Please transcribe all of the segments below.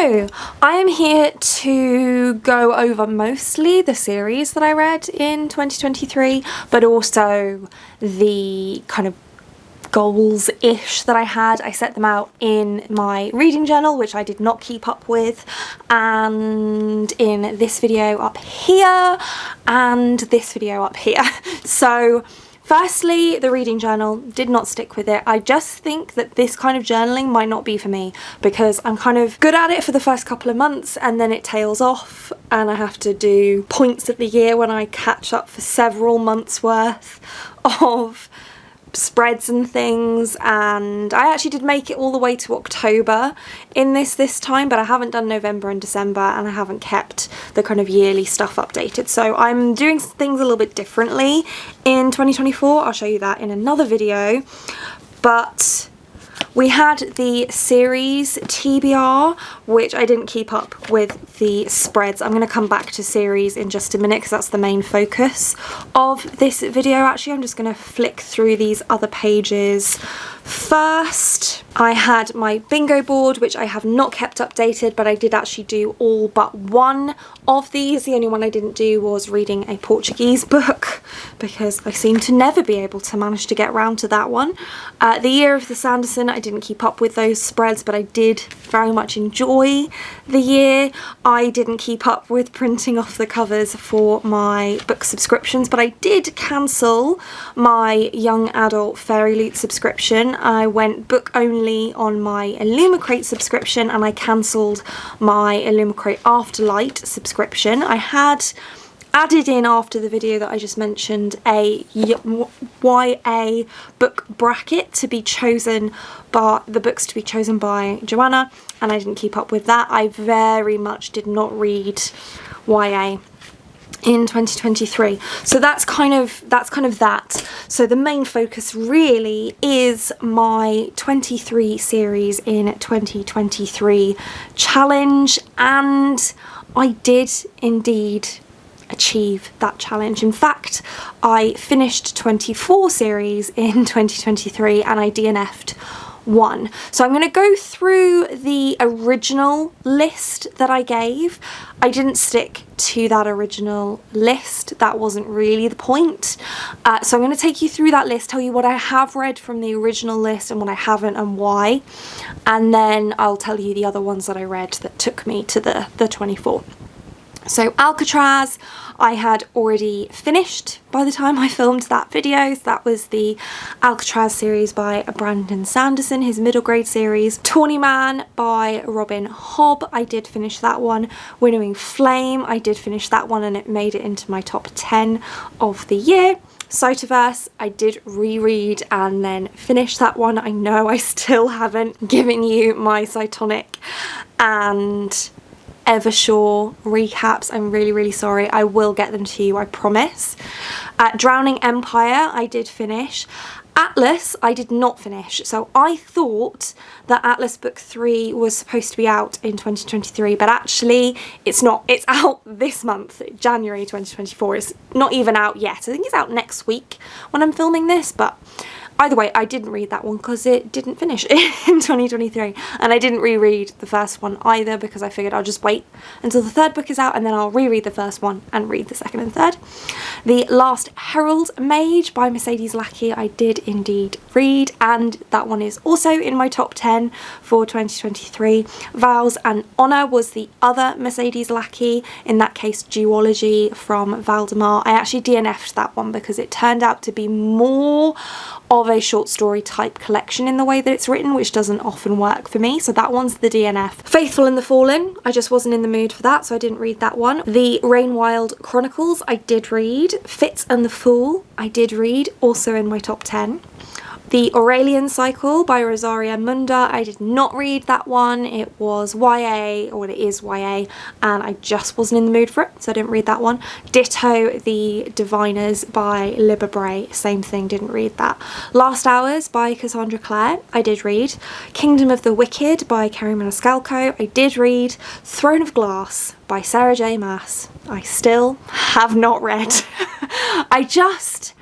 So I am here to go over mostly the series that I read in 2023, but also the kind of goals-ish that I had. I set them out in my reading journal, which I did not keep up with, and in this video up here, and this video up here. So firstly, the reading journal, did not stick with it. I just think that this kind of journaling might not be for me because I'm kind of good at it for the first couple of months and then it tails off and I have to do points of the year when I catch up for several months worth of spreads and things. And I actually did make it all the way to October in this time, but I haven't done November and December, and I haven't kept the kind of yearly stuff updated. So I'm doing things a little bit differently in 2024. I'll show you that in another video. But we had the series TBR, which I didn't keep up with the spreads. I'm going to come back to series in just a minute because that's the main focus of this video. Actually, I'm just going to flick through these other pages first. I had my bingo board, which I have not kept updated, but I did actually do all but one of these. The only one I didn't do was reading a Portuguese book because I seem to never be able to manage to get around to that one. The Year of the Sanderson, I didn't keep up with those spreads, but I did very much enjoy the year. I didn't keep up with printing off the covers for my book subscriptions, but I did cancel my young adult Fairy Loot subscription. I went book only on my Illumicrate subscription and I cancelled my Illumicrate Afterlight subscription. I had added in, after the video that I just mentioned, a YA book bracket to be chosen by the books to be chosen by Joanna, and I didn't keep up with that. I very much did not read YA in 2023, so that's kind of that. So the main focus really is my 23 series in 2023 challenge, and I did indeed achieve that challenge. In fact, I finished 24 series in 2023 and I DNF'd one. So I'm going to go through the original list that I gave. I didn't stick to that original list. That wasn't really the point. So I'm going to take you through that list, tell you what I have read from the original list and what I haven't and why. And then I'll tell you the other ones that I read that took me to the 24. So Alcatraz, I had already finished by the time I filmed that video. So that was the Alcatraz series by Brandon Sanderson, his middle grade series. Tawny Man by Robin Hobb, I did finish that one. Winnowing Flame, I did finish that one and it made it into my top 10 of the year. Cytoverse, I did reread and then finish that one. I know I still haven't given you my Cytonic and Evershore recaps. I'm really sorry. I will get them to you, I promise. Drowning Empire, I did finish. Atlas, I did not finish. So I thought that Atlas book 3 was supposed to be out in 2023, but actually it's not. It's out this month, January 2024. It's not even out yet. I think it's out next week when I'm filming this, but either way, I didn't read that one because it didn't finish in 2023, and I didn't reread the first one either because I figured I'll just wait until the third book is out and then I'll reread the first one and read the second and third. The Last Herald Mage by Mercedes Lackey, I did indeed read, and that one is also in my top 10 for 2023. Vows and Honour was the other Mercedes Lackey, in that case Duology from Valdemar. I actually DNF'd that one because it turned out to be more of a short story type collection in the way that it's written, which doesn't often work for me, so that one's the DNF. Faithful and the Fallen, I just wasn't in the mood for that, so I didn't read that one. The Rainwild Chronicles, I did read. Fitz and the Fool, I did read, also in my top 10. The Aurelian Cycle by Rosaria Munda, I did not read that one. It was YA, or it is YA, and I just wasn't in the mood for it, so I didn't read that one. Ditto The Diviners by Libba Bray, same thing, didn't read that. Last Hours by Cassandra Clare, I did read. Kingdom of the Wicked by Kerry Maniscalco, I did read. Throne of Glass by Sarah J Maas, I still have not read. I just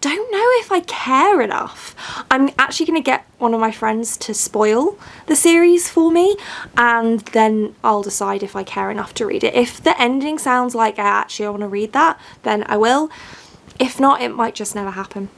don't know if I care enough. I'm actually going to get one of my friends to spoil the series for me, and then I'll decide if I care enough to read it. If the ending sounds like I actually want to read that, then I will. If not, it might just never happen.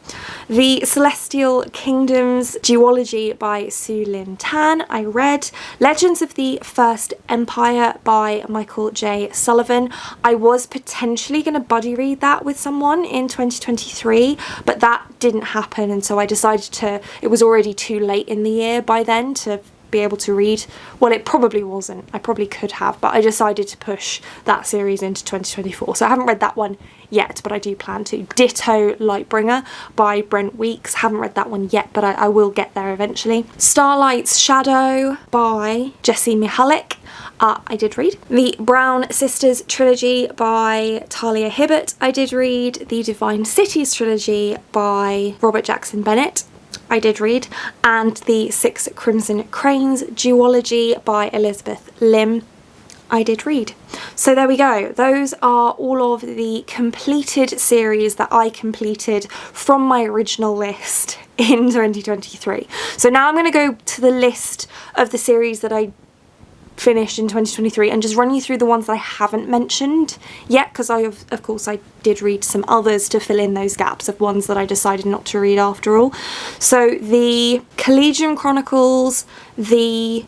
The Celestial Kingdoms duology by Su Lin Tan, I read. Legends of the First Empire by Michael J. Sullivan. I was potentially going to buddy read that with someone in 2023, but that didn't happen, and so I decided to, it was already too late in the year by then to be able to read. Well, it probably wasn't. I probably could have, but I decided to push that series into 2024. So I haven't read that one yet, but I do plan to. Ditto Lightbringer by Brent Weeks. Haven't read that one yet, but I will get there eventually. Starlight's Shadow by Jessie Mihalik. I did read. The Brown Sisters trilogy by Talia Hibbert. I did read. The Divine Cities trilogy by Robert Jackson Bennett. I did read. And the Six Crimson Cranes duology by Elizabeth Lim. I did read. So there we go. Those are all of the completed series that I completed from my original list in 2023. So now I'm going to go to the list of the series that I finished in 2023 and just run you through the ones that I haven't mentioned yet, because of course I did read some others to fill in those gaps of ones that I decided not to read after all. So the Collegium Chronicles, I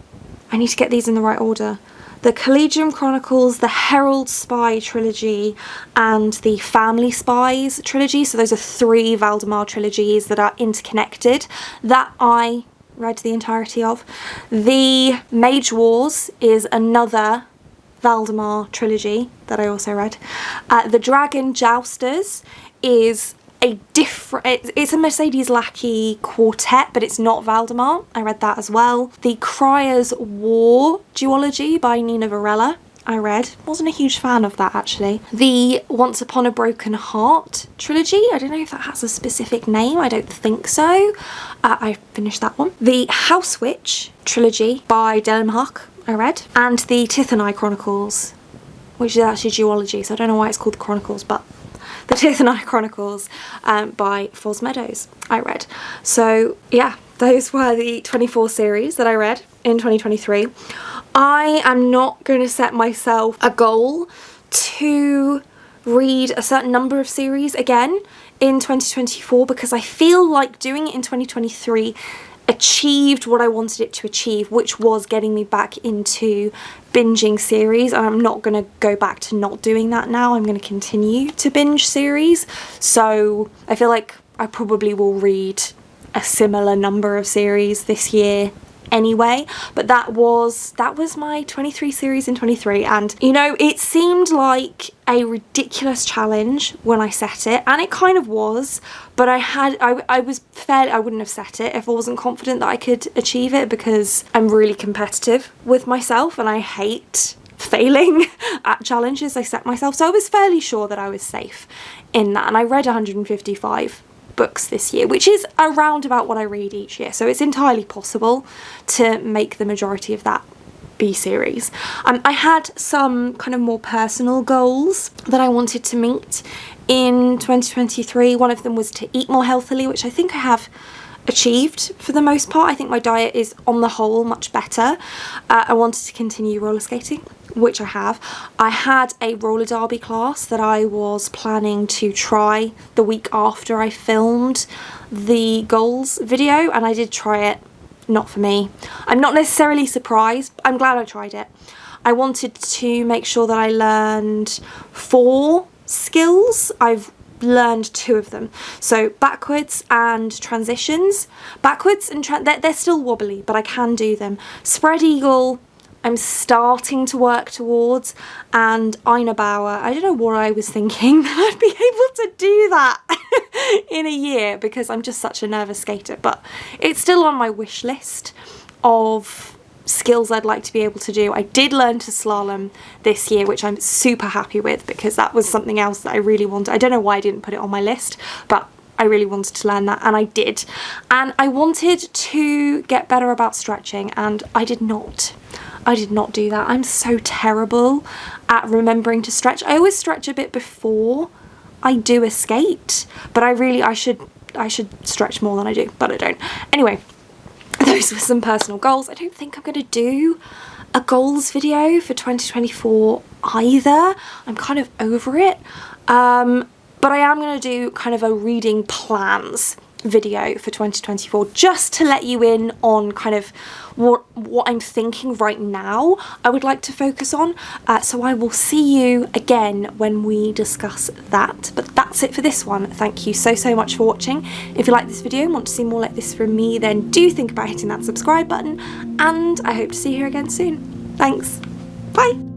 need to get these in the right order. The Collegium Chronicles, the Herald Spy trilogy, and the Family Spies trilogy. So those are 3 Valdemar trilogies that are interconnected that I read the entirety of. The Mage Wars is another Valdemar trilogy that I also read. The Dragon Jousters is a different, it's a Mercedes Lackey quartet, but it's not Valdemar. I read that as well. The Criers' War duology by Nina Varela. I read. Wasn't a huge fan of that actually. The Once Upon a Broken Heart trilogy. I don't know if that has a specific name. I don't think so. I finished that one. The House Witch trilogy by Delim Huck. I read. And the Tithonai Chronicles, which is actually a duology, so I don't know why it's called the Chronicles, but the Tithonai Chronicles by Foz Meadows. I read. So yeah, those were the 24 series that I read in 2023. I am not going to set myself a goal to read a certain number of series again in 2024, because I feel like doing it in 2023 achieved what I wanted it to achieve, which was getting me back into binging series, and I'm not going to go back to not doing that now. I'm going to continue to binge series, so I feel like I probably will read a similar number of series this year anyway. But that was my 23 series in 23, and you know, it seemed like a ridiculous challenge when I set it, and it kind of was, but I wouldn't have set it if I wasn't confident that I could achieve it, because I'm really competitive with myself and I hate failing at challenges I set myself. So I was fairly sure that I was safe in that, and I read 155 books this year, which is around about what I read each year, so it's entirely possible to make the majority of that be series. I had some kind of more personal goals that I wanted to meet in 2023. One of them was to eat more healthily, which I think I have achieved for the most part. I think my diet is on the whole much better. I wanted to continue roller skating, which I have. I had a roller derby class that I was planning to try the week after I filmed the goals video, and I did try it. Not for me. I'm not necessarily surprised. I'm glad I tried it. I wanted to make sure that I learned 4 skills. I've learned 2 of them. So backwards and transitions. Backwards and they're still wobbly, but I can do them. Spread eagle, I'm starting to work towards, and Ina Bauer, I don't know what I was thinking that I'd be able to do that in a year, because I'm just such a nervous skater, but it's still on my wish list of skills I'd like to be able to do. I did learn to slalom this year, which I'm super happy with, because that was something else that I really wanted. I don't know why I didn't put it on my list, but I really wanted to learn that, and I did. And I wanted to get better about stretching, and I did not do that. I'm so terrible at remembering to stretch. I always stretch a bit before I do a skate, but I should stretch more than I do, but I don't. Anyway, those were some personal goals. I don't think I'm going to do a goals video for 2024 either. I'm kind of over it. But I am going to do kind of a reading plans video for 2024, just to let you in on kind of what I'm thinking right now I would like to focus on. So I will see you again when we discuss that. But that's it for this one. Thank you so much for watching. If you like this video and want to see more like this from me, then do think about hitting that subscribe button, and I hope to see you here again soon. Thanks. Bye.